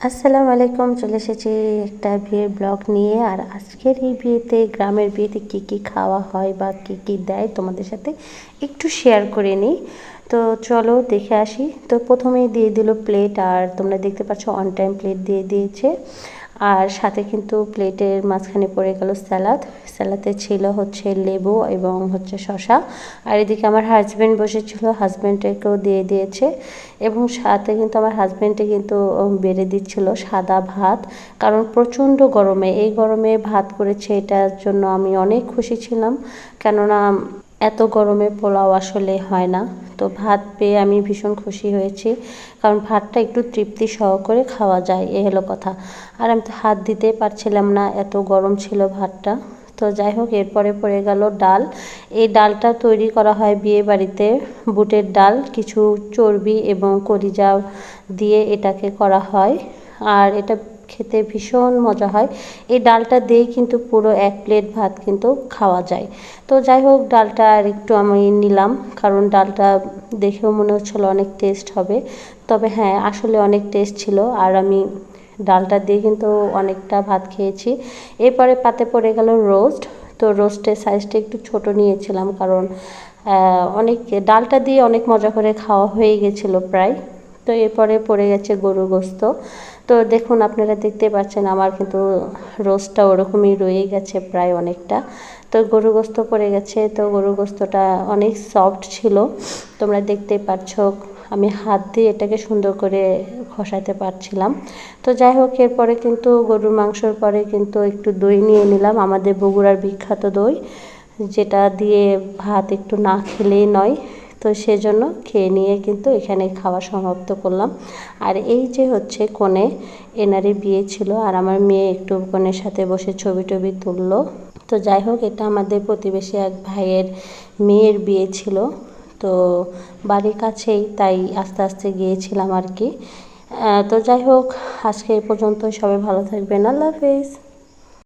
আসসালামু আলাইকুম। চলে এসেছি একটা বিয়ের ব্লগ নিয়ে। আর আজকের এই বিয়েতে, গ্রামের বিয়েতে কী কী খাওয়া হয় বা কী কী দেয় তোমাদের সাথে একটু শেয়ার করে নিই। তো চলো দেখে আসি। তো প্রথমেই দিয়ে দিল প্লেট, আর তোমরা দেখতে পাচ্ছ অন টাইম প্লেট দিয়ে দিয়েছে। আর সাথে কিন্তু প্লেটের মাঝখানে পড়ে গেল স্যালাড। স্যালাডে ছিল হচ্ছে লেবু এবং হচ্ছে শসা। আর এদিকে আমার হাজব্যান্ড বসেছিল, হাজব্যান্ডকেও দিয়ে দিয়েছে। এবং সাথে কিন্তু আমার হাজব্যান্ডে কিন্তু বেড়ে দিচ্ছিল সাদা ভাত, কারণ প্রচণ্ড গরমে, এই গরমে ভাত করেছে, এটার জন্য আমি অনেক খুশি ছিলাম। কেননা এত গরমে পোলাও আসলে হয় না। তো ভাত পেয়ে আমি ভীষণ খুশি হয়েছি, কারণ ভাতটা একটু তৃপ্তি সহকারে খাওয়া যায়, এ হলো কথা। আর আমি তো হাত দিতেই পারছিলাম না, এত গরম ছিল ভাতটা। তো যাই হোক, এরপরে পড়ে গেল ডাল। এই ডালটা তৈরি করা হয় বিয়ে বাড়িতে, বুটের ডাল, কিছু চর্বি এবং কলিজা দিয়ে এটাকে করা হয়। আর এটা খেতে ভীষণ মজা হয়। এই ডালটা দিয়েই কিন্তু পুরো এক প্লেট ভাত কিন্তু খাওয়া যায়। তো যাই হোক, ডালটা আর একটু আমি নিলাম, কারণ ডালটা দেখেও মনে হচ্ছিলো অনেক টেস্ট হবে। তবে হ্যাঁ, আসলে অনেক টেস্ট ছিল। আর আমি ডালটা দিয়ে কিন্তু অনেকটা ভাত খেয়েছি। এরপরে পাতে পড়ে গেল রোস্ট। তো রোস্টের সাইজটা একটু ছোট নিয়েছিলাম, কারণ অনেক ডালটা দিয়ে অনেক মজা করে খাওয়া হয়ে গেছিলো প্রায়। তো এরপরে পড়ে গেছে গরুর গোস্ত। তো দেখুন, আপনারা দেখতে পাচ্ছেন আমার কিন্তু রোস্টটা ওরকমই রয়ে গেছে প্রায় অনেকটা। তো গরুর গোস্ত পড়ে গেছে। তো গরুর গোস্তটা অনেক সফট ছিল, তোমরা দেখতেই পাচ্ছ। আমি হাত দিয়ে এটাকে সুন্দর করে খসাতে পারছিলাম। তো যাই হোক, এরপরে কিন্তু গরুর মাংসর পরে কিন্তু একটু দই নিয়ে নিলাম, আমাদের বগুড়ার বিখ্যাত দই, যেটা দিয়ে ভাত একটু না খেলেই নয়। তো সেজন্য খেয়ে নিয়ে কিন্তু এখানে খাওয়া সমাপ্ত করলাম। আর এই যে হচ্ছে কনে, এনারই বিয়ে ছিল, আর আমার মেয়ে একটু কনের সাথে বসে ছবি টবি তুললো। তো যাই হোক, এটা আমাদের প্রতিবেশী এক ভাইয়ের মেয়ের বিয়ে ছিল। তো বাড়ির কাছেই, তাই আস্তে আস্তে গিয়েছিলাম আর কি। তো যাই হোক, আজকে এই পর্যন্ত। সবাই ভালো থাকবেন। আল্লাহ হাফেজ।